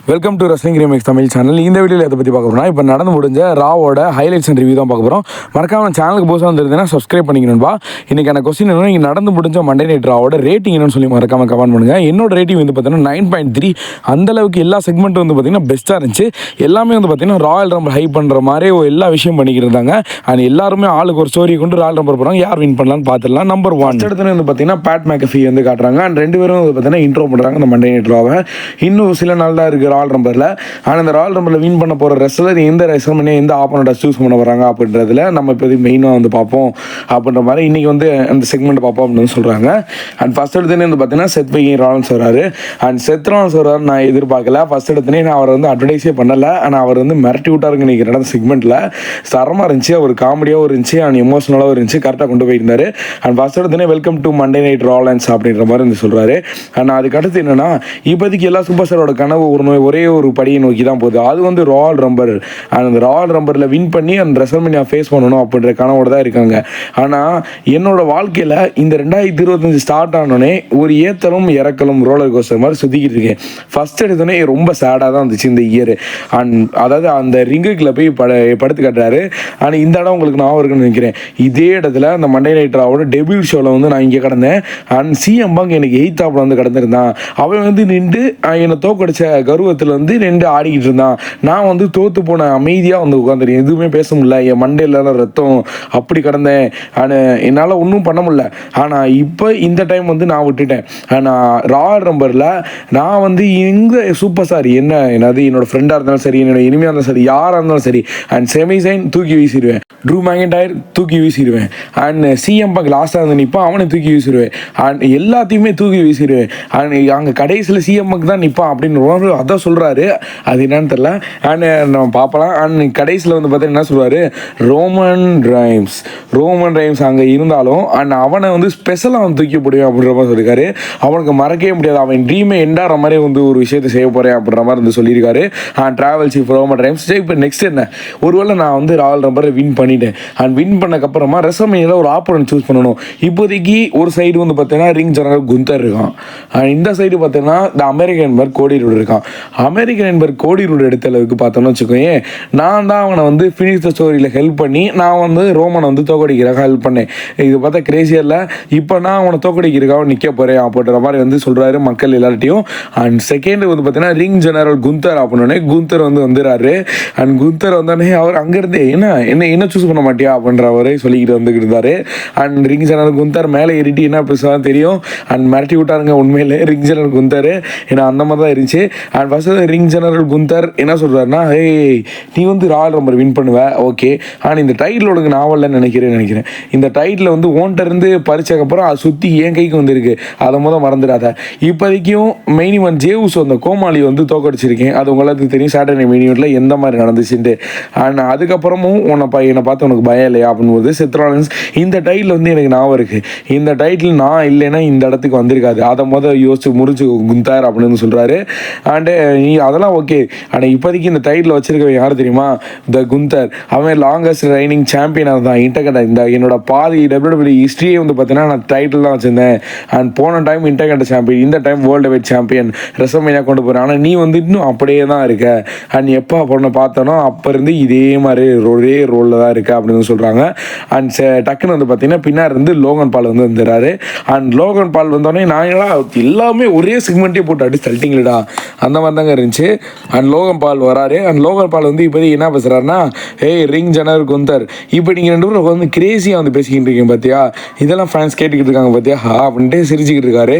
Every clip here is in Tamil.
Welcome to wrestling remakes Tamil channel. இந்த வீடியோவில் எதை பற்றி பார்க்க போகிறோம்னா, இப்போ நடந்து முடிஞ்ச ராவோட ஹைலைட்ஸ் அண்ட் ரிவ்யூ தான் பார்க்க போகிறோம். மறக்காம சேனலுக்கு புதுசாக வந்துருந்தேன்னா சப்ஸ்கிரைப் பண்ணிக்கணும்பா. இன்றைக்கான கொஸ்டின் என்னன்னா, இங்கே நடந்து முடிஞ்ச மண்டே நைட் ராவோட ரேட்டிங் என்னன்னு சொல்லி மறக்காம கமெண்ட் பண்ணுங்கள். என்னோட ரேட்டிங் வந்து பார்த்தீங்கன்னா 9.3. அந்தளவுக்கு எல்லா செக்மெண்ட்டும் வந்து பார்த்தீங்கன்னா பெஸ்ட்டாக இருந்துச்சு. எல்லாமே வந்து பார்த்தீங்கன்னா ராயல் ரம்பிள் ஹை பண்ணுற மாதிரி எல்லா விஷயம் பண்ணிக்கிட்டு இருந்தாங்க. அண்ட் எல்லாருமே ஆளுக்கு ஒரு ஸ்டோரி கொண்டு ராயல் ரம்பிள் போகிறாங்க. யார் வின் பண்ணலான்னு பார்த்துடலாம். நம்பர் 1 இடத்துல வந்து பார்த்தீங்கன்னா பேட் மேக்கஃபி வந்து காட்டுறாங்க. அண்ட் ரெண்டு பேரும் வந்து பார்த்தீங்கன்னா இன்ட்ரோ பண்ணுறாங்க அந்த மண்டே நைட் ராவை. இன்னும் சில நாள் தான் இருக்குது ராயல் ரம்பிளில். ஆனால் இந்த ராயல் ரம்பிளில் வின் பண்ண போகிற ரெஸ்லர் எந்த ரெஸ்லர்மேனியா எந்த ஆப்போனண்ட்டை சூஸ் பண்ண வராங்க அப்படின்றதுல நம்ம இப்போ மெயினாக வந்து பார்ப்போம் அப்படின்ற மாதிரி இன்றைக்கி வந்து அந்த செக்மெண்ட் பார்ப்போம் அப்படின்னு சொல்கிறாங்க. அண்ட் ஃபஸ்ட் எடுத்துனே வந்து பார்த்தீங்கன்னா செத் ராலன்ஸ் வராரு. அண்ட் செத் ராலன்ஸ் வராரு நான் எதிர்பார்க்கல. ஃபஸ்ட் எடுத்துனே நான் அவர் வந்து அட்வர்டைஸே பண்ணலை. ஆனால் அவர் வந்து மிரட்டி விட்டாருங்க இன்றைக்கி நடந்த செக்மெண்ட்டில். தரமாக இருந்துச்சு. அவர் காமெடியாகவும் இருந்துச்சு அண்ட் எமோஷனலாகவும் இருந்துச்சு. கரெக்டாக கொண்டு போயிருந்தார். அண்ட் ஃபஸ்ட் எடுத்துனே welcome to Monday night Rollins அப்படின்ற மாதிரி வந்து சொல்கிறாரு. அண்ட் அதுக்கடுத்து என்னென்னா, இப்போதைக்கு எல்லா சூப்பர் ஸ்டாரோட கனவு ஒரே ஒரு படியை நோக்கி தான் போகுது. அது வந்து ராயல் ரம்பர். அந்த ராயல் ரம்பரில் வின் பண்ணி அந்த ரெஸ்ல்மேனியா ஃபேஸ் பண்ணணும் அப்படின்ற கனவோட தான் இருக்காங்க. ஆனால் என்னோட வாழ்க்கையில் இந்த 2025 ஸ்டார்ட் ஆனோடனே ஒரு ஏத்தலும் இறக்கலும் ரோலர் கோஸ்டர் மாதிரி சுற்றிக்கிட்டு இருக்கேன். ஃபஸ்ட் எடுத்தோடனே ரொம்ப சேடாக தான் இருந்துச்சு இந்த இயர். அண்ட் அதாவது அந்த ரிங்குக்குள்ள போய் படுத்து காட்டுறாரு. ஆனால் இந்த இடம் உங்களுக்கு நான் இருக்குன்னு நினைக்கிறேன். இதே இடத்துல அந்த மண்டே நைட் ராவோட டெபியூட் ஷோவில் வந்து நான் இங்கே கிடந்தேன். அண்ட் சிஎம் பாங்க் எனக்கு 8th ஆப்பில் வந்து கிடந்திருந்தான். அவன் வந்து நின்று என்னை தோக்கடிச்ச கருவத்தில் வந்து நின்று ஆடிக்கிட்டு இருந்தான். நான் வந்து தோற்று போன அமைதியாக வந்து உட்காந்துருக்கேன். எதுவுமே பேச முடியல. என் மண்டையில் ரத்தம் அப்படி கிடந்தேன். ஆனால் என்னால் ஒன்றும் பண்ண முடியல. ஆனால் இப்போ இந்த டைம் வந்து நான் விட்டுட்டேன். ஆனால் ராயல் ரம்பரில் நான் வந்து எங்கே சூப்பர் ஸ்டார் என்னது என்னோட ஃப்ரெண்டாக இருந்தாலும் சரி, என்னோட இனிமையாக இருந்தாலும் சரி, யாராக இருந்தாலும் சரி, அண்ட் செமிசைன் தூக்கி வீசிடுவேன். ட்ரூ மேக்கின்டையர் தூக்கி வீசிடுவேன். அண்ட் சிஎம் பங்க் லாஸ்ட்டாக வந்து நிற்பான், அவனை தூக்கி வீசிடுவேன். அண்ட் எல்லாத்தையுமே தூக்கி வீசிடுவேன். அண்ட் அங்கே கடைசியில் சிஎம் பங்க் தான் நிற்பான் அப்படின்னு அதான் சொல்கிறாரு. அது என்னன்னு தெரில. அண்ட் நம்ம பார்க்கலாம். அண்ட் கடைசியில் வந்து பார்த்தீங்கன்னா என்ன சொல்லுவார், ரோமன் ரைம்ஸ் அங்கே இருந்தாலும் அண்ட் அவனை வந்து ஸ்பெஷலாக அவன் தூக்கி போடுவேன் அப்படின்ற மாதிரி சொல்லியிருக்காரு. அவனுக்கு மறக்கவே முடியாது. அவன் ட்ரீமை எண்டாகிற மாதிரி வந்து ஒரு விஷயத்தை செய்ய போகிறேன் அப்படின்ற மாதிரி வந்து சொல்லியிருக்காரு. Travel chief Roman rhymes. இப்போ நெக்ஸ்ட் என்ன, ஒருவேளை நான் வந்து ராயல் ரம்பரை வின் பண்ணிட்டேன். அண்ட் வின் பண்ணக்கப்புறமா ரெஸ்ல்மேனியாவில் ஒரு ஆப்போனன்ட் சூஸ் பண்ணணும். இப்போதைக்கு ஒரு சைடு வந்து பார்த்தீங்கன்னா ரிங் ஜெனரல் குந்தர் இருக்கான். அண்ட் இந்த சைடு பார்த்தீங்கன்னா இந்த அமெரிக்கன் என்பர் கோடி ரூட் இருக்கான். அமெரிக்கன் என்பர் கோடி ரூட் எடுத்த அளவுக்கு பார்த்தோம்னு வச்சுக்கோங்க, நான் தான் அவனை வந்து ஃபினிஷ் த ஸ்டோரியில் ஹெல்ப் பண்ணி நான் வந்து ரோமனை வந்து தோக்கடிக்கிறக்காக ஹெல்ப் பண்ணேன். இது பார்த்தா கிரேசியாக இல்லை. இப்போ நான் அவனை தோக்கடிக்கிறக்காக நிற்க போகிறேன் அப்படின்ற மாதிரி வந்து சொல்கிறாரு மக்கள் எல்லார்ட்டையும். அண்ட் செகண்ட் வந்து பார்த்தீங்கன்னா ரிங் ஜெனரல் குந்தர் அப்படின்னே குந்தர் வந்து வந்துடுறாரு. அண்ட் குந்தர் வந்தோடனே அவர் அங்கேருந்து என்ன சூஸ் பண்ண மாட்டியா அப்படின்ற அவரே சொல்லிக்கிட்டு வந்துக்கிட்டு இருந்தார். அண்ட் ரிங் ஜெனரல் குந்தர் மேலே ஏறிட்டு என்ன பேசுவாங்க தெரியும். அண்ட் மிரட்டி விட்டாருங்க உண்மையிலே ரிங் ஜெனரல் குந்தர். ஏன்னா அந்த மாதிரி தான் இருந்துச்சு. And first ring general Gunder என்ன சொல்கிறாருன்னா, நீ வந்து ராயல் ரம்பர் வின் பண்ணுவ, ஓகே, ஆனால் இந்த டைட்டில் உனக்கு நாவல்லன்னு நினைக்கிறேன். இந்த டைட்டில் வந்து ஓன்ட்ட இருந்து பறிச்சக்கப்புறம் அது சுற்றி என் கைக்கு வந்துருக்கு. அதை மறந்துடாத. இப்போதைக்கும் மெயின் இவன் ஜேவுஸ் அந்த கோமாளி வந்து தோக்கடிச்சிருக்கேன். அது உங்களுக்கு தெரியும் சாட்டர்டே மெயின் இவெண்ட்டில் எந்த மாதிரி நடந்துச்சுட்டு. அண்ட் அதுக்கப்புறமும் என்னை பார்த்து உனக்கு பயம் இல்லையா அப்படின்னு செத் ராலன்ஸ், இந்த டைட்டில் வந்து எனக்கு ஞாபகம் இருக்குது. இந்த டைட்டில் நான் இல்லைன்னா இந்த இடத்துக்கு வந்திருக்காது. அதை யோசிச்சு முறிச்சு குந்தார் அப்படின்னு சொல்கிறாரு. அண்டு நீ அதெல்லாம் ஓகே. ஆனால் இப்போதைக்கு இந்த டைட்டில் வச்சிருக்கவன் யார் தெரியுமா, த குந்தர். அவன் லாங்கஸ்ட் ரைனிங் சாம்பியனாக தான் இன்டர்கண்டர். இந்த என்னோட பாதி WWE ஹிஸ்ட்ரியே வந்து பார்த்தீங்கன்னா நான் டைட்டில் தான் வச்சுருந்தேன். அண்ட் போன டைம் இன்டர்கண்டர் சாம்பியன், இந்த time world wide champion WrestleMania கொண்டு போகிறேன். ஆனால் நீ வந்து இன்னும் அப்படியே தான் இருக்க. அண்ட் எப்போ பொண்ணை பார்த்தோன்னா அப்போ இருந்து இதே மாதிரி ஒரே ரோலில் தான் இருக்க அப்படின்னு சொல்கிறாங்க. அண்ட் டக்குன்னு வந்து பார்த்தீங்கன்னா பின்னாடி இருந்து லோகன் பால் வந்து வந்துடுறாரு. அண்ட் லோகன் பால் வந்தோடனே நான் எல்லாமே ஒரே செக்மெண்ட்டே போட்டு அடிச்சு தள்ளிட்டீங்களா அந்த மாதிரி தாங்க இருந்துச்சு. அண்ட் லோகன் பால் வராரு. அண்ட் லோகன் பால் வந்து இப்போதைக்கு என்ன பேசுகிறாருன்னா, ரிங் ஜெனரல் குந்தர், இப்போ நீங்கள் ரெண்டு பேரும் வந்து கிரேசியாக வந்து பேசிக்கிட்டு இருக்கீங்க பார்த்தியா, இதெல்லாம் ஃபேன்ஸ் கேட்டுக்கிட்டு இருக்காங்க பார்த்தியா அப்படின்ட்டு சிரிச்சுக்கிட்டு இருக்காரு.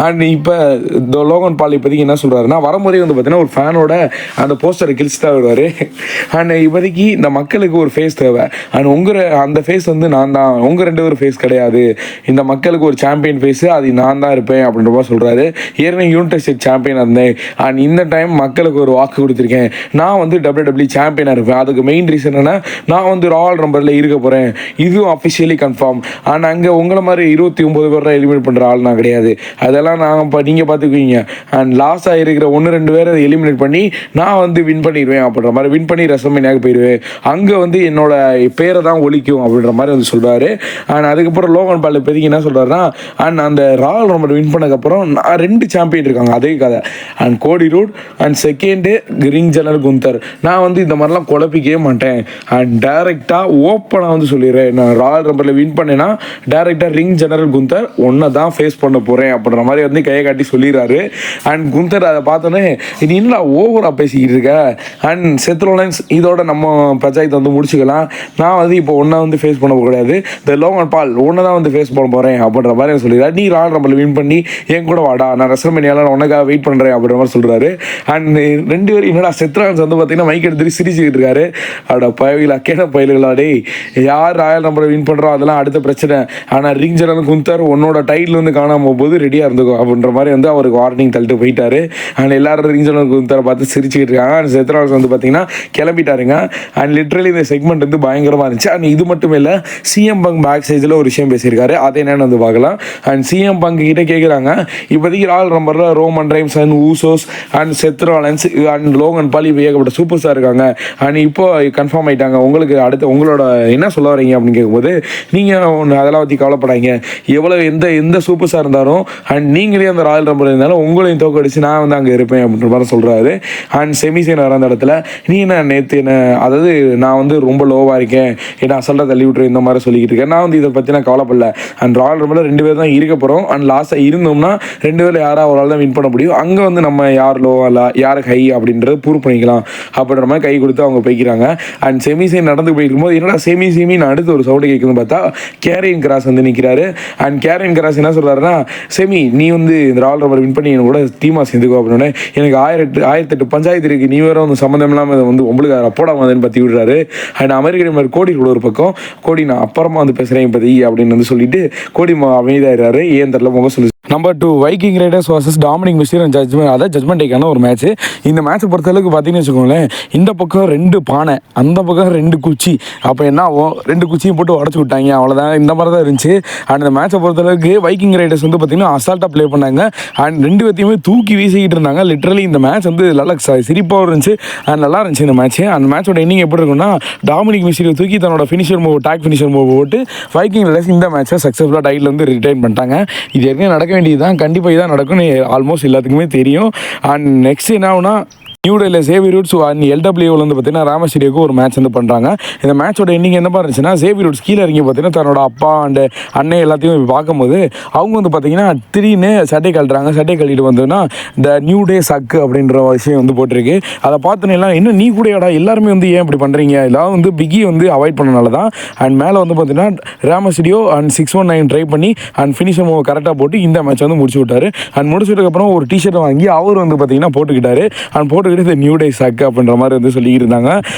அண்ட் இப்போ லோகன் பால் இப்போதைக்கு என்ன சொல்கிறாருன்னா, வரும்போதே வந்து பார்த்தீங்கன்னா ஒரு ஃபேனோட அந்த போஸ்டரை கிழிச்சு தான் வருவார். அண்ட் இப்போதைக்கு இந்த மக்களுக்கு ஒரு ஃபேஸ் தேவை. அண்ட் அந்த ஃபேஸ் வந்து நான் தான், உங்கள் ரெண்டு பேரும் ஃபேஸ் கிடையாது. இந்த மக்களுக்கு ஒரு சாம்பியன் ஃபேஸு, அது நான் தான் இருப்பேன் அப்படின்ற மாதிரி சொல்கிறாரு. ஏற்கனவே யூனிட் ஸ்டேட் சாம்பியனாக இருந்தேன். அண்ட் இந்த டைம் மக்களுக்கு ஒரு வாக்கு கொடுத்துருக்கேன். நான் வந்து WWE சாம்பியனாக இருப்பேன். அதுக்கு மெயின் ரீசன் என்ன, நான் வந்து ராயல் ரம்பரில் இருக்க போகிறேன். இதுவும் அஃபிஷியலி கன்ஃபார்ம். ஆனால் அங்கே உங்களை மாதிரி 29 பேர் எலிமினேட் பண்ணுற ஆள் நான் கிடையாது. அதெல்லாம் நீங்கள் பார்த்துக்குவீங்க. அண்ட் லாஸ்ட்டாக இருக்கிற 1-2 பேரை எலிமினேட் பண்ணி நான் வந்து வின் பண்ணிடுவேன் அப்படின்ற மாதிரி, வின் பண்ணி ரெஸ்ல்மேனியாவுக்கு போயிடுவேன். அங்கே வந்து என்னோட பேரை தான் ஒழிக்கும் அப்படின்ற மாதிரி வந்து சொல்கிறாரு. அண்ட் அதுக்கப்புறம் லோகன் பால் இப்போதைக்கு என்ன சொல்கிறாருன்னா, அண்ட் அந்த ராயல் ரம்பர் வின் பண்ணக்கப்புறம் நான் 2 சாம்பியன் இருக்காங்க அதே கதை. And Cody Rhodes out and second ring general Gunther. நான் வந்து இந்த மாதிரிலாம் குழப்பிக்கவே மாட்டேன் அண்ட் டேரெக்டாக ஓப்பனாக வந்து சொல்லிடுறேன், நான் ராயல் ரம்பரில் வின் பண்ணேன்னா டேரெக்டாக ரிங் ஜெனரல் குந்தர் ஒன்றை தான் ஃபேஸ் பண்ண போகிறேன் அப்படின்ற மாதிரி வந்து கையை காட்டி சொல்லிடுறாரு. அண்ட் குந்தர் அதை பார்த்தோன்னே இது என்ன ஓவராக பேசிக்கிட்டு இருக்க அண்ட் செத் ரோலன்ஸ் இதோட நம்ம பஞ்சாயத்தை வந்து முடிச்சுக்கலாம், நான் வந்து இப்போ ஒன்றா வந்து ஃபேஸ் பண்ண கூடாது, த லோகன் பால் ஒன்று தான் வந்து ஃபேஸ் பண்ண போகிறேன் அப்படின்ற மாதிரி சொல்லிடுறாரு. நீ ராயல் ரம்பரில் வின் பண்ணி என் கூட வாடா, நான் ரெஸ்லமேனியால உனக்காக வெயிட் பண்ணுறேன் அப்படின்ற மாதிரி சொல்கிறாரு. அண்ட் ரெண்டு பேரும் என்னடா செத் ரோலன்ஸ் வந்து பார்த்தீங்கன்னா மைக் எடுத்துட்டு சிரிச்சுக்கிட்டு இருக்காரு. அவட பயவிலா கேட்ட பயல்களா டேய், யார் ராயல் ரம்பரை வின் பண்ணுறோம் அதெல்லாம் அடுத்த பிரச்சனை, ஆனால் ரிங் ஜெனரல் குந்தர் உன்னோட டைட்டில் வந்து காணாமல் போது ரெடியாக இருந்துக்கும் அப்படின்ற மாதிரி வந்து அவருக்கு வார்னிங் தள்ளிட்டு போயிட்டாரு. அண்ட் எல்லாரும் ரிங் ஜெனரல் குந்தரை பார்த்து சிரிச்சுக்கிட்டு இருக்காங்க. அண்ட் செத் ரோலன்ஸ் வந்து பார்த்தீங்கன்னா கிளம்பிட்டாருங்க. அண்ட் லிட்ரலி இந்த செக்மெண்ட் வந்து பயங்கரமாக இருந்துச்சு. அண்ட் இது மட்டும் இல்லை, சிஎம் பங்க் பேக் ஸ்டேஜில் ஒரு விஷயம் பேசியிருக்காரு, அதை என்னென்னு வந்து பார்க்கலாம். அண்ட் சிஎம் பங்க் கிட்ட கேட்குறாங்க, இப்போதைக்கு ராயல் ரம்பரில் Roman Reigns and Usos and Seth Rollins and Logan Paul இப்போ ஏகப்பட்ட சூப்பர் ஸ்டார் இருக்காங்க அண்ட் இப்போ கன்ஃபார்ம் ஆகிட்டாங்க, உங்களுக்கு அடுத்து உங்களோட என்ன சொல்ல வரீங்க அப்படின்னு கேட்கும்போது, நீங்கள் ஒன்று அதெல்லாம் பற்றி கவலைப்படாங்க, எவ்வளோ எந்த சூப்பர் ஸ்டார் இருந்தாலும் அண்ட் நீங்களே அந்த ராயல் ரம்பர் இருந்தாலும் உங்களையும் தோக்கடிச்சு நான் வந்து அங்கே இருப்பேன் அப்படின்ற மாதிரி சொல்கிறாரு. அண்ட் செமிசைன் வர அந்த இடத்துல நீ என்ன நேற்று என்ன, அதாவது நான் வந்து ரொம்ப லோவாக இருக்கேன், என்ன அசல்ட்டாக தள்ளி விட்டுரு இந்த மாதிரி சொல்லிக்கிட்டு இருக்கேன், நான் வந்து இதை பற்றி நான் கவலைப்படல, அண்ட் ராயல் ரம்பரில் 2 பேர் தான் இருக்க போகிறோம் அண்ட் லாஸ்ட்டாக இருந்தோம்னா 2 பேரில் யாராவது ஒரு ஆள் தான் வின் பண்ண முடியும், அங்கே வந்து நம்ம யார் லோவா இல்லை யார் ஹை அப்படின்றது ப்ரூவ் பண்ணிக்கலாம் அப்படின்ற மாதிரி கை கொடுத்து அவங்க போய்க்கிறாங்க. அண்ட் செமிசைன் நடந்து போயிருக்கும்போது என்னடா செமின்னு அடுத்து ஒரு சவுண்டு கேட்குதுன்னு பார்த்தா கேரியன் கிராஸ் வந்து நிற்கிறாரு. அண்ட் கேரியன் கிராஸ் என்ன சொல்கிறாருன்னா, செமி நீ வந்து இந்த ராயல் ரம்பர் வின் பண்ணி எனக்கு கூட டீமாக சேர்ந்துக்கோ அப்படின்னு, எனக்கு 1008 பஞ்சாயத்து இருக்குது, நீ வேறு வந்து சம்மந்தம் இல்லாமல் இதை வந்து உங்களுக்கு போடாமதுன்னு பற்றி விடுறாரு. அண்ட் அமெரிக்கன் மாதிரி கோடி கூட ஒரு பக்கம், கோடி நான் அப்புறமா வந்து பேசுகிறேன் இப்போதி அப்படின்னு வந்து சொல்லிட்டு கோடி அமைதியாகிறாரு. ஏன் தெரியல முகம் சொல்லி. Number 2 Viking Raiders versus Dominik Mysterio and Judgment, அதாவது ஜட்மெண்ட் டேக்கான ஒரு மேட்ச். இந்த மேட்ச்சை பொறுத்தளவுக்கு பார்த்தீங்கன்னு வச்சுக்கோங்களேன், இந்த பக்கம் 2 பானை அந்த பக்கம் 2 குச்சி, அப்போ என்ன ஆகும் 2 குச்சியும் போட்டு உடச்சி விட்டாங்க, அவ்வளோதான். இந்த மாதிரி தான் இருந்துச்சு. அண்ட் இந்த மேட்ச்சை பொறுத்தளவுக்கு வைக்கிங் ரைடர்ஸ் வந்து பார்த்தீங்கன்னா அசால்ட்டாக ப்ளே பண்ணாங்க அண்ட் 2 பேர்த்தையுமே தூக்கி வீசிக்கிட்டு இருந்தாங்க. லிட்ரலி இந்த மேட்ச் வந்து நல்லா சிரிப்பாகவும் இருந்துச்சு அண்ட் நல்லா இருந்துச்சு இந்த மேட்ச். அந்த மேட்சோட இன்னிங் எப்படி இருக்குன்னா, டாமினிக் மிஸ்டீரியோ தூக்கி தன்னோட டாக் ஃபினிஷர் மூவ் போட்டு வைக்கிங் ரைடர்ஸ் இந்த மேட்ச்சை சக்ஸஸ்ஃபுல்லாக டைட்டில் வந்து ரிட்டைன் பண்ணிட்டாங்க. இது ஏற்கனவே நடக்க வேண்டியதுதான், கண்டிப்பாக இதான் நடக்கும்னு ஆல்மோஸ்ட் எல்லாத்துக்குமே தெரியும். அண்ட் நெக்ஸ்ட் என்ன ஆகுனா, நியூ டெல்லியில் சேவியர் ரூட்ஸ் அண்ட் எல்டபிள்யூவில் வந்து பார்த்தீங்கன்னா ராமஸ்ரீக்கு ஒரு மேட்ச் வந்து பண்ணுறாங்க. இந்த மேட்சோட எண்ணிக்கை என்ன இருந்துச்சுன்னா, சேவியர் ரூட்ஸ் கீழே இறங்கி பார்த்தீங்கன்னா தன்னோட அப்பா அண்ட் அண்ணன் எல்லாத்தையும் பார்க்கும்போது அவங்க வந்து பார்த்தீங்கன்னா திடீர்னு சட்டை கழட்டுறாங்க. சட்டை கழட்டிட்டு வந்தோன்னா இந்த நியூ டே சக்கு அப்படின்ற விஷயம் வந்து போட்டிருக்கு. அதை பார்த்தோன்னே எல்லாம் இன்னும் நீ கூடயாடா எல்லாருமே வந்து ஏன் இப்படி பண்ணுறீங்க, எல்லாம் வந்து பிக்கி வந்து அவாய்ட் பண்ணனால தான். அண்ட் மேலே வந்து பார்த்தீங்கன்னா ராமஸ்ரீயோ அண்ட் 619 ட்ரை பண்ணி அண்ட் ஃபினிஷர் மூவ் கரெக்டாக போட்டு இந்த மேட்ச் வந்து முடிச்சு விட்டார். அண்ட் முடிச்சதுக்கப்புறம் ஒரு டிஷர்ட் வாங்கி அவர் வந்து பார்த்தீங்கன்னா போட்டுக்கிட்டாரு. அண்ட் போட்டு இந்த நியூ டே சக் அப்படின்ற மாதிரி வந்து சொல்லிக்கிட்டு இருந்தாங்க.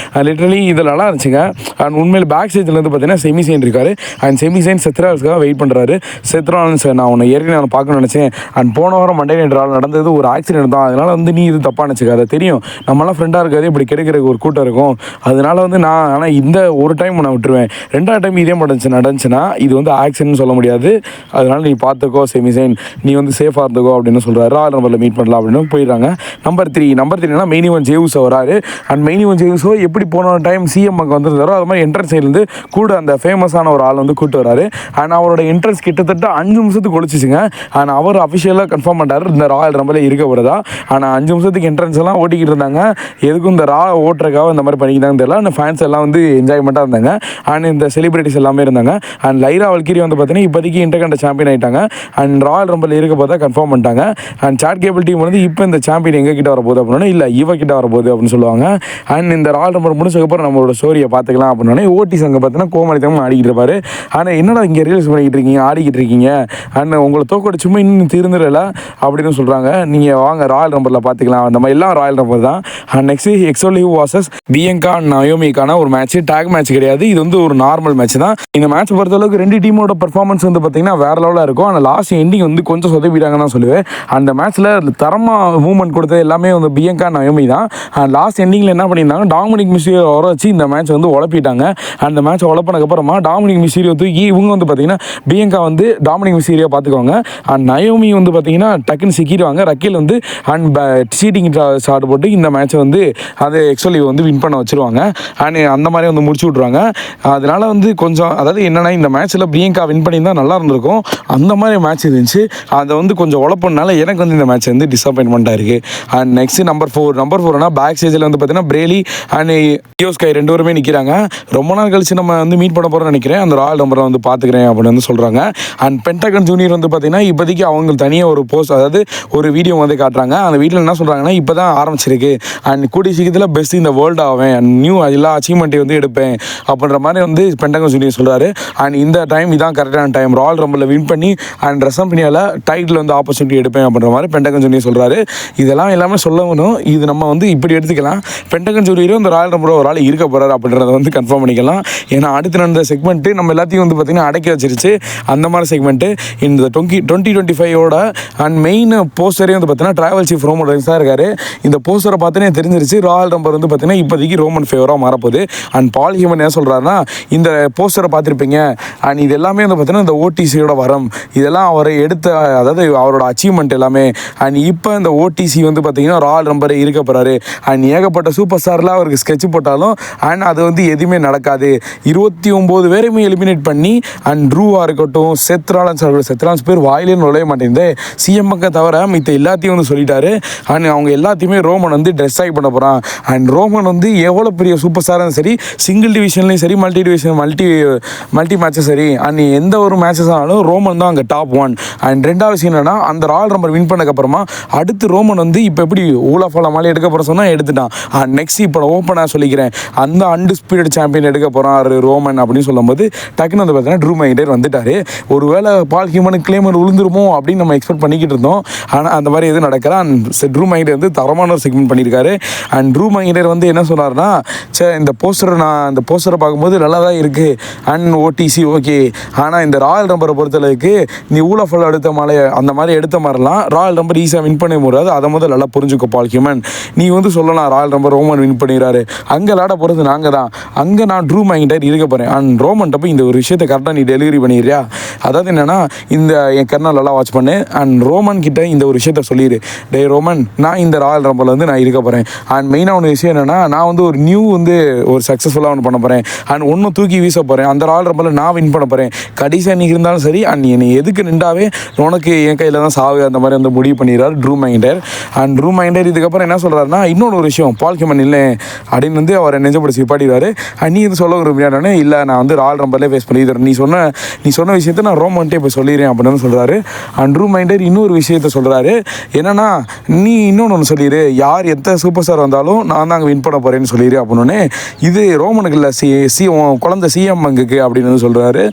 லிட்டரலி இதில் நல்லா இருந்துச்சுங்க. அண்ட் உண்மையில் பேக் ஸ்டேஜில் வந்து பார்த்தீங்கன்னா செமிசைன் இருக்காரு அண்ட் செமிசைன் செத்ரால்ஸ்க்காக வெயிட் பண்ணுறாரு. செத்ரால்ஸ் நான் உன்னை ஏற்கனவே நான் பார்க்கணும்னு நினச்சேன் அண்ட் போன வாரம் மண்டே நைட் நடந்தது ஒரு ஆக்சிடென்ட் தான், அதனால் வந்து நீ இது தப்பாக நினச்சிக்காத, தெரியும் நம்மளாம் ஃப்ரெண்டாக இருக்காது, இப்படி கிடைக்கிறதுக்கு ஒரு கூட்டம் இருக்கும், அதனால வந்து நான் ஆனால் இந்த ஒரு டைம் நான் விட்டுருவேன், 2வது டைம் இதே நடந்துச்சுன்னா இது வந்து ஆக்சிடென்ட் சொல்ல முடியாது, அதனால் நீ பார்த்துக்கோ செமிசைன், நீ வந்து சேஃபாக இருந்துக்கோ அப்படின்னு சொல்கிறாரு. ராயல் ரம்பரில் மீட் பண்ணலாம் அப்படின்னு போயிடுறாங்க. நம்பர் 3 மெயின் ஈவென்ட் ஜேவுஸ் வராரு அண்ட் மெயின் ஈவென்ட் ஜேவுஸோ எப்படி போன டைம் சிஎம் அங்கே வந்துருந்தாரோ அது மாதிரி என்ட்ரன்ஸ் சைட்லேருந்து கூட அந்த ஃபேமஸான ஒரு ஆள் வந்து கூப்பிட்டு வராரு. அண்ட் அவரோட என்ட்ரன்ஸ் கிட்டத்தட்ட 5 நிமிஷத்துக்கு ஒழிச்சிச்சுங்க. அண்ட் அவர் அஃபிஷியலாக கன்ஃபார்ம் பண்ணார் இந்த ராயல் ரம்பரில் இருக்க போகிறதா. ஆனால் 5 நிமிஷத்துக்கு என்ட்ரன்ஸ் எல்லாம் ஓட்டிக்கிட்டு இருந்தாங்க, எதுக்கும் இந்த ஓட்டுறக்காக இந்த மாதிரி பண்ணிக்கிட்டாங்க தெரியல. அந்த ஃபேன்ஸ் எல்லாம் வந்து என்ஜாய்மெண்ட்டாக இருந்தாங்க அண்ட் இந்த செலிபிரிட்டிஸ் எல்லாமே இருந்தாங்க. அண்ட் லைரா வல்கிரி வந்து பார்த்தீங்கன்னா இப்போதைக்கு இன்டர்கண்ட சாம்பியன் ஆகிட்டாங்க அண்ட் ராயல் ரம்பரில் இருக்க போதா கன்ஃபார்ம் பண்ணிட்டாங்க. அண்ட் சாட் கேபிள் டீம் வந்து இப்போ இந்த சாம்பியன் எங்கள் கிட்ட வரப்போகுது அப்படின்னா இல்லை இவகிட்ட வரப்போகுது அப்படின்னு சொல்லுவாங்க. அண்ட் இந்த ராயல் ரம்பர் முடிச்சதுக்கப்புறம் நம்மளோட ஸ்டோரியை பார்த்துக்கலாம் அப்படின்னே ஓட்டி சங்க பார்த்தீங்கன்னா கோமாளித்தமாக ஆடிக்கிட்டு இருப்பாரு. ஆனால் என்னடா இங்கே ரீல்ஸ் பண்ணிக்கிட்டு இருக்கீங்க, ஆடிக்கிட்டு இருக்கீங்க அண்ட் உங்களை தோக்கடி சும்மா இன்னும் திருந்துடல அப்படின்னு சொல்கிறாங்க. நீங்கள் வாங்க ராயல் ரம்பரில் பார்த்துக்கலாம், அந்த மாதிரி எல்லாம் ராயல் ரம்பர் தான். அண்ட் நெக்ஸ்ட் எக்ஸோலிவ் வாசஸ் பியங்கா அண்ட் நயோமிக்கான ஒரு மேட்ச், டேக் மேட்ச் கிடையாது, இது வந்து ஒரு நார்மல் மேட்ச் தான். இந்த மேட்ச் பொறுத்தளவுக்கு 2 டீமோட பர்ஃபார்மன்ஸ் வந்து பார்த்தீங்கன்னா வேற லெவலாக இருக்கும். ஆனால் லாஸ்ட் எண்டிங் வந்து கொஞ்சம் சொதப்பிட்டாங்கன்னு தான் சொல்லுவேன். அந்த மேட்ச்சில் தரமாக மூவ்மெண்ட் கொடுத்தது எல்லாமே வந்து பியங்கா நயோமி தான். லாஸ்ட் எண்டிங்கில் என்ன பண்ணியிருந்தாங்க, டாமினிக் மிஸ்டீரியோ வர வச்சு இந்த மேட்ச் வந்து உழப்பிட்டாங்க. அந்த மேட்ச் உழப்பினதுக்கப்புறமா டாமினிக் மிஸ்டீரியோ தூக்கி இவங்க வந்து பார்த்தீங்கன்னா பியங்கா வந்து டாமினிக் மிஸ்டீரியோ பார்த்துக்குவாங்க. நயோமி வந்து பார்த்தீங்கன்னா டக்குன்னு சிக்கிடுவாங்க. ரக்கேல் வந்து சீட்டிங் ஷாட் போட்டு இந்த மேட்ச்சை வந்து அது எக்ஸ்வலி வந்து வின் பண்ண வச்சுருவாங்க. அந்த மாதிரி வந்து முடிச்சு விட்ருவாங்க. அதனால வந்து கொஞ்சம் அதாவது என்னென்னா இந்த மேட்ச்சில் பிரியங்கா வின் பண்ணியிருந்தால் நல்லா இருந்திருக்கும். அந்த மாதிரி மேட்ச் இருந்துச்சு. அதை வந்து கொஞ்சம் உழப்பனால எனக்கு வந்து இந்த மேட்ச் வந்து டிசப்பாயின்மெண்ட்டாக இருக்குது. அண்ட் நெக்ஸ்ட் நம்பர் 4 பேக் ஸ்டேஜில் வந்து பார்த்தீங்கன்னா பிரேலி அண்ட் இயோ ஸ்கை 2 பேருமே நிற்கிறாங்க. ரொம்ப நாள் கழிச்சு நம்ம வந்து மீட் பண்ண போகிறோம்னு நினைக்கிறேன். அந்த ராயல் நம்பரை வந்து பார்த்துக்கிறேன் அப்படின்னு வந்து சொல்கிறாங்க. அண்ட் பென்டகன் ஜூனியர் வந்து பார்த்தீங்கன்னா இப்போதைக்கு அவங்க தனியாக ஒரு போஸ்ட் அதாவது ஒரு வீடியோ வந்து காட்டுறாங்க. அந்த வீட்டில் என்ன சொல்கிறாங்கன்னா இப்போ தான் ஆரம்பிச்சிருக்கு அண்ட் கூடிய சீக்கிரத்தில் பெஸ்ட் இந்த வேர்ல்டு ஆவேன் அண்ட் நியூ எல்லா அச்சீவ்மெண்ட்டையும் வந்து எடுப்பேன் அப்படின்ற மாதிரி வந்து பென்டகன் ஜூனியர் சொல்கிறாரு. அண்ட் இந்த டைம் இதான் கரெக்டான டைம், ராயல் ரம்பிளில் வின் பண்ணி அண்ட் ரெசம்பினியாவில் டைட்டில் வந்து ஆப்பர்ச்சுனிட்டி எடுப்பேன் அப்படின்ற மாதிரி பென்டகன் ஜூனியர் சொல்கிறாரு. இதெல்லாம் எல்லாமே சொல்லணும். இது நம்ம வந்து இப்படி எடுத்துக்கலாம். பென்டகன் ஜூனியரும் இந்த ராயல் ரம்பிள் ஒரு ஆள் இருக்க போகிறார் அப்படின்றத வந்து கன்ஃபார்ம் பண்ணிக்கலாம். ஏன்னா அடுத்து நடந்த செக்மெண்ட்டு நம்ம எல்லாத்தையும் வந்து பார்த்திங்கன்னா அடக்கி வச்சிருச்சு. அந்த மாதிரி செக்மெண்ட்டு இந்த 2025ஓட அண்ட் மெயின் போஸ்டரே வந்து பார்த்தீங்கன்னா ட்ராவல் சீஃப் ரோமன் ரெயின்ஸ் தான் இருக்காரு. இந்த போஸ்டரை பார்த்தோன்னே தெரிஞ்சிருச்சு ராயல் ரம்பிள் வந்து பார்த்தீங்கன்னா இப்போதைக்கு ரோமன் ஃபேவராக மாறப்போகுது. அண்ட் பால் ஹியூமன் என்ன சொல்கிறாருன்னா, இந்த போஸ்டரை பார்த்துருப்பீங்க அண்ட் இது எல்லாமே வந்து பார்த்தீங்கன்னா இந்த ஓடிசியோட வரம், இதெல்லாம் அவர் எடுத்த அதாவது அவரோட அச்சீவ்மெண்ட் எல்லாமே. அண்ட் இப்போ இந்த ஓடிசி வந்து பார்த்தீங்கன்னா ராயல் ரம்பிள் இருக்க போகிறாரு. அண்ட் ஏகப்பட்ட சூப்பர் ஸ்டார்லாம் அவருக்கு ஸ்கெட்ச் போட்டாலும் அண்ட் அது வந்து எதுவுமே நடக்காது. 29 பேருமே எலிமினேட் பண்ணி அண்ட் ட்ரூவாக இருக்கட்டும் செத்ராலன்ஸ் பேர் வாயிலே நுழைய மாட்டேங்குது. சிஎம்முக்கு தவிர மித்த எல்லாத்தையும் வந்து சொல்லிட்டாரு. அண்ட் அவங்க எல்லாத்தையுமே ரோமன் வந்து ட்ரெஸ் ஆகி பண்ண போகிறான். அண்ட் ரோமன் வந்து எவ்வளோ பெரிய சூப்பர் ஸ்டாரும் சரி, சிங்கிள் டிவிஷன்லேயும் சரி, மல்டி மேட்சும் சரி, அண்ட் எந்த ஒரு மேட்சஸ் ஆனாலும் ரோமன் தான் அங்கே டாப் 1. அண்ட் ரெண்டாவது விஷயம் என்னன்னா, அந்த ராயல் ரம்பிள் வின் பண்ணக்கப்புறமா அடுத்து ரோமன் வந்து இப்போ எப்படி ஊலாஃபாலா மாதிரி எடுக்க போகிற சொன்னால் எடுத்துட்டான். நெக்ஸ்ட் இப்போ ஓப்பனாக சொல்லிக்கிறேன், அந்த அன்டிஸ்பியூட்டட் சாம்பியன் எடுக்க போகிறான் ரோமன் அப்படின்னு சொல்லும்போது டக்குன்னு வந்து பார்த்தீங்கன்னா ட்ரூ மைண்டர் வந்துட்டார். ஒருவேளை பால் ஹியூமனுக்கு கிளைமர் விழுந்துருமோ அப்படின்னு நம்ம எக்ஸ்பெக்ட் பண்ணிக்கிட்டு இருந்தோம். ஆனால் அந்த மாதிரி எதுவும் நடக்கல. அண்ட் ட்ரூ மைண்டர் வந்து தரமான ஒரு செக்மெண்ட் பண்ணியிருக்காரு. அண்ட் ட்ரூ மைண்டர் வந்து என்ன சொன்னார்னா, இந்த போஸ்டரை பார்க்கும்போது நல்லா தான் இருக்குது அண்ட் ஓடிசி ஓகே, ஆனால் இந்த ராயல் ரம்பரை பொறுத்தளவுக்கு நீ ஊலாஃபால் எடுத்த அந்த மாதிரி எடுத்த மாதிரிலாம் ராயல் ரம்பர் ஈஸியாக வின் பண்ண முடியாது. அதை முதல்ல நல்லா புரிஞ்சுக்கோ பால் ஹியூமன். நீ வந்து சொல்லலாம் ராயல் ரம்பர் ரோமன் வின் பண்ணிடுறாரு, அங்கே விளாட போகிறது நாங்கள் தான், அங்கே நான் ட்ரூ மைண்டர் இருக்க போகிறேன். அண்ட் ரோமன்ட்ட போய் இந்த ஒரு விஷயத்தை கரெக்டாக நீ டெலிவரி பண்ணிடுறியா, அதாவது என்னென்னா இந்த என் கர்னல் நல்லா வாட்ச் பண்ணு அண்ட் ரோமன் கிட்ட இந்த ஒரு விஷயத்த சொல்லிடு, டே ரோமன் நான் இந்த ராயல் ரம்பில் வந்து நான் இருக்க போகிறேன். அண்ட் மெயினாக ஒன்று விஷயம் என்னென்னா, நான் வந்து ஒரு நியூ வந்து ஒரு சக்ஸஸ்ஃபுல்லாக ஒன்று பண்ண போகிறேன் அண்ட் ஒன்றும் தூக்கி வீச போகிறேன். அந்த ராயல் ரம்பில் நான் வின் பண்ண போகிறேன். கடைசியாக நீ இருந்தாலும் சரி அண்ட் என்னை எதுக்கு நின்றாவே உனக்கு என் கையில் தான் சாவு அந்த மாதிரி வந்து முடிவு பண்ணிடுறாரு true minder. And true minder இதுக்கப்புறம் என்ன சொல்கிறாருன்னா, இன்னொன்று ஒரு விஷயம், பால் ஹியூமன் இல்லை அப்படின்னு வந்து அவரை நெஞ்சப்படுத்தி பாடிடுவார். அண்ட் நீ இது சொல்ல விரும்பினானே, இல்லை நான் வந்து ராயல் ரம்பிலே ஃபேஸ் பண்ணி நீ சொன்ன விஷயத்தை நான் ரோமன்ட்டே இப்போ சொல்லிடுறேன் அப்படின்னு சொல்கிறாரு. அண்ட் ட்ரூ மைண்டர் இன்னொரு விஷயத்த சொல்கிறாரு, என்னன்னா நீ இன்னொன்று சொல்லிடு, யார் எந்த சூப்பர் ஸ்டார் வந்தாலும் நான் தான் அங்கே வின் பண்ண போகிறேன்னு சொல்லிடு அப்படின்னு. இது ரோமனுக்கு இல்லை குழந்தை சிஎம்முக்கு அப்படின்னு வந்து சொல்கிறாரு.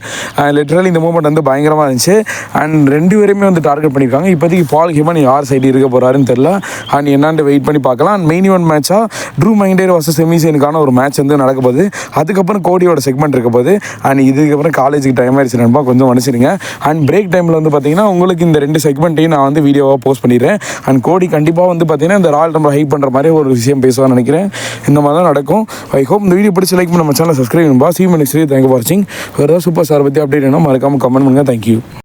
லிட்டரலி இந்த மூமெண்ட் வந்து பயங்கரமாக இருந்துச்சு. அண்ட் 2 பேருமே வந்து டார்கெட் பண்ணியிருக்காங்க. இப்போதைக்கு பால் ஹியூமன் யார் சைடு இருக்க போகிறாருன்னு தெரியல. அண்ட் என்னான்னு வெயிட் பண்ணி பார்க்கலாம். அண்ட் மெயின் இவென்ட் மேட்சாக ட்ரூ மைண்டர் வர்சஸ் செமிசனுக்கான ஒரு மேட்ச் வந்து நடக்க போகுது. அதுக்கப்புறம் கோடியோட செக்மெண்ட் இருக்க போகுது. அண்ட் இதுக்கப்புறம் காலேஜுக்கு டைம் ஆயிடுச்சு நண்பா, கொஞ்சம் மனுஷனுங்க. அண்ட் பிரேக் டைமில் வந்து பார்த்தீங்கன்னா உங்களுக்கு இந்த 2 செக்மெண்ட்டையும் நான் வந்து வீடியோவாக போஸ்ட் பண்ணிடுறேன். அண்ட் கோடி கண்டிப்பாக வந்து பார்த்தீங்கன்னா இந்த ராயல் ரம்பிள் ஹைப் பண்ணுற மாதிரி ஒரு விஷயம் பேசுவான்னு நினைக்கிறேன். இந்த மாதிரி தான் நடக்கும். ஐ ஹோப் இந்த வீடியோ பிடிச்சி லைக் பண்ணி நம்ம சேனலை சப்ஸ்கிரைப் பண்ணுவா. See you next video. Thank you for watching. வேறு ஏதாவது சூப்பர் ஸ்டார் பற்றி அப்டேட் வேணும் மறக்காமல் கமெண்ட் பண்ணுங்கள். தேங்க்யூ.